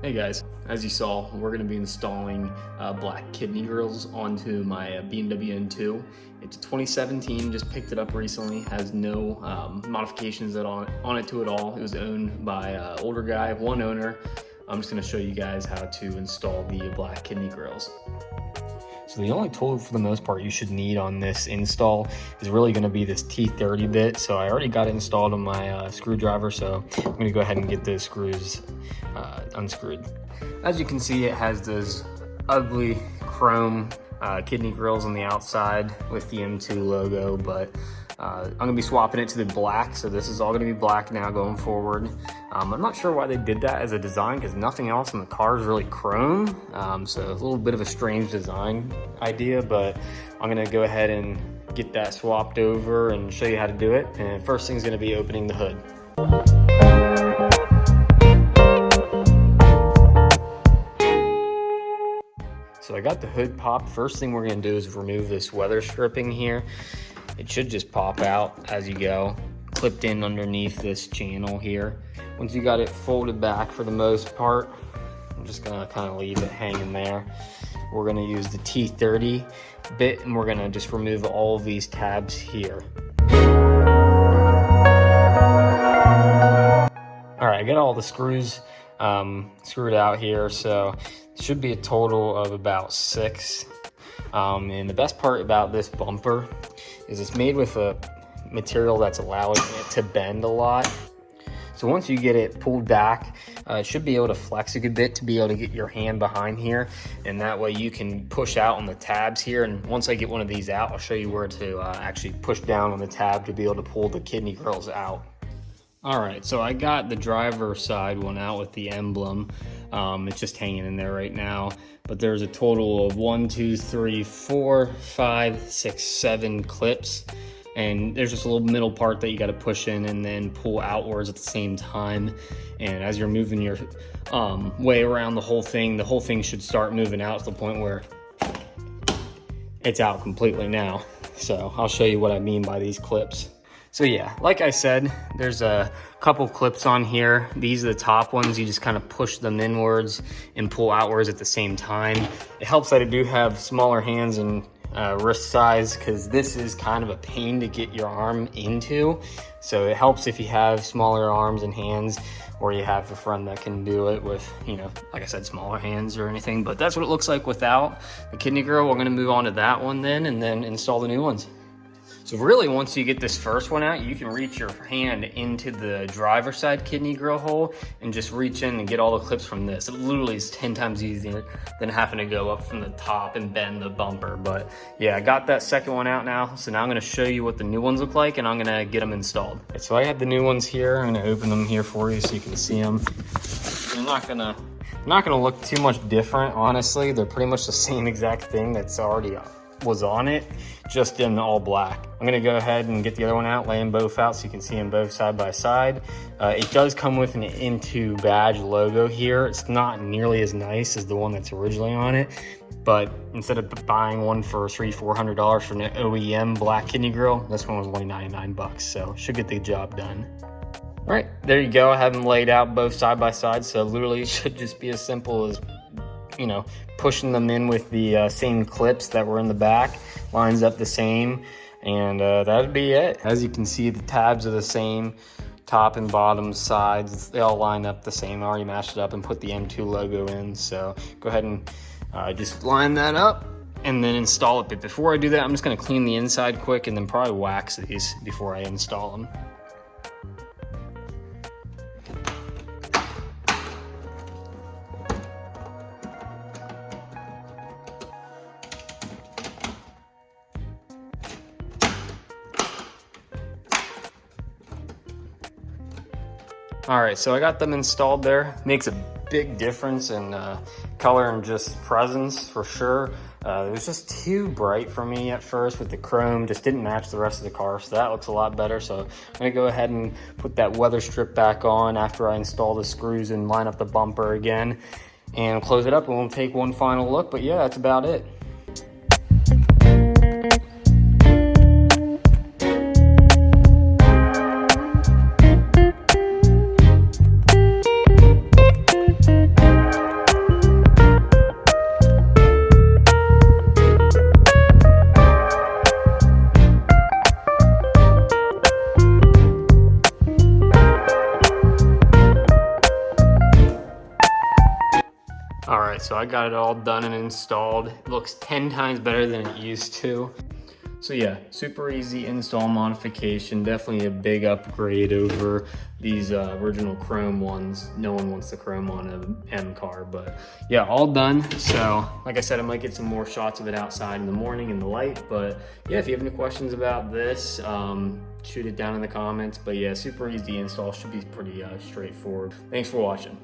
Hey guys, as you saw, we're going to be installing black kidney grills onto my BMW M2. It's a 2017, just picked it up recently, has no modifications on it to at all. It was owned by an older guy, one owner. I'm just going to show you guys how to install the black kidney grills. So the only tool for the most part you should need on this install is really going to be this T30 bit. So I already got it installed on my screwdriver, so I'm going to go ahead and get those screws unscrewed. As you can see, it has those ugly chrome kidney grills on the outside with the M2 logo, but I'm going to be swapping it to the black, so this is all going to be black now going forward. I'm not sure why they did that as a design because nothing else in the car is really chrome, so a little bit of a strange design idea, but I'm going to go ahead and get that swapped over and show you how to do it. And first thing is going to be opening the hood. So I got the hood popped. First thing we're going to do is remove this weather stripping here. It should just pop out as you go, clipped in underneath this channel here. Once you got it folded back for the most part, I'm just gonna kind of leave it hanging there. We're gonna use the T30 bit and we're gonna just remove all of these tabs here. All right, I got all the screws screwed out here, so it should be a total of about 6. And the best part about this bumper is it's made with a material that's allowing it to bend a lot. So once you get it pulled back, it should be able to flex a good bit to be able to get your hand behind here, and that way you can push out on the tabs here. And once I get one of these out, I'll show you where to actually push down on the tab to be able to pull the kidney grills out. All right, so I got the driver side one out with the emblem. It's just hanging in there right now, but there's a total of 1, 2, 3, 4, 5, 6, 7 clips. And there's just a little middle part that you got to push in and then pull outwards at the same time. And as you're moving your way around the whole thing should start moving out to the point where it's out completely now. So I'll show you what I mean by these clips. So yeah, like I said, there's a couple clips on here. These are the top ones. You just kind of push them inwards and pull outwards at the same time. It helps that I do have smaller hands and wrist size, because this is kind of a pain to get your arm into. So it helps if you have smaller arms and hands, or you have a friend that can do it with, you know, like I said, smaller hands or anything. But that's what it looks like without the kidney grill. We're going to move on to that one then, and then install the new ones. So really, once you get this first one out, you can reach your hand into the driver's side kidney grill hole and just reach in and get all the clips from this. It literally is 10 times easier than having to go up from the top and bend the bumper. But yeah, I got that second one out now. So now I'm gonna show you what the new ones look like and I'm gonna get them installed. So I have the new ones here. I'm gonna open them here for you so you can see them. They're not gonna look too much different, honestly. They're pretty much the same exact thing that's already was on it, just in all black. I'm gonna go ahead and get the other one out, lay them both out so you can see them both side by side. It does come with an M2 badge logo here. It's not nearly as nice as the one that's originally on it, but instead of buying one for $300-400 for an OEM black kidney grill, this one was only 99 bucks, so should get the job done. All right, there you go. I have them laid out both side by side, so literally it should just be as simple as, you know, pushing them in with the same clips that were in the back, lines up the same, and that'd be it. As you can see, the tabs are the same, top and bottom sides, they all line up the same. I already matched it up and put the M2 logo in, so go ahead and just line that up and then install it. But before I do that, I'm just gonna clean the inside quick and then probably wax these before I install them. All right, so I got them installed there. Makes a big difference in color and just presence for sure. It was just too bright for me at first with the chrome, just didn't match the rest of the car, so that looks a lot better. So I'm gonna go ahead and put that weather strip back on after I install the screws and line up the bumper again and close it up, and we'll take one final look. But yeah, that's about it. All right, so I got it all done and installed. It looks 10 times better than it used to. So yeah, super easy install modification. Definitely a big upgrade over these original chrome ones. No one wants the chrome on an M car, but yeah, all done. So like I said, I might get some more shots of it outside in the morning in the light. But yeah, if you have any questions about this, shoot it down in the comments. But yeah, super easy install, should be pretty straightforward. Thanks for watching.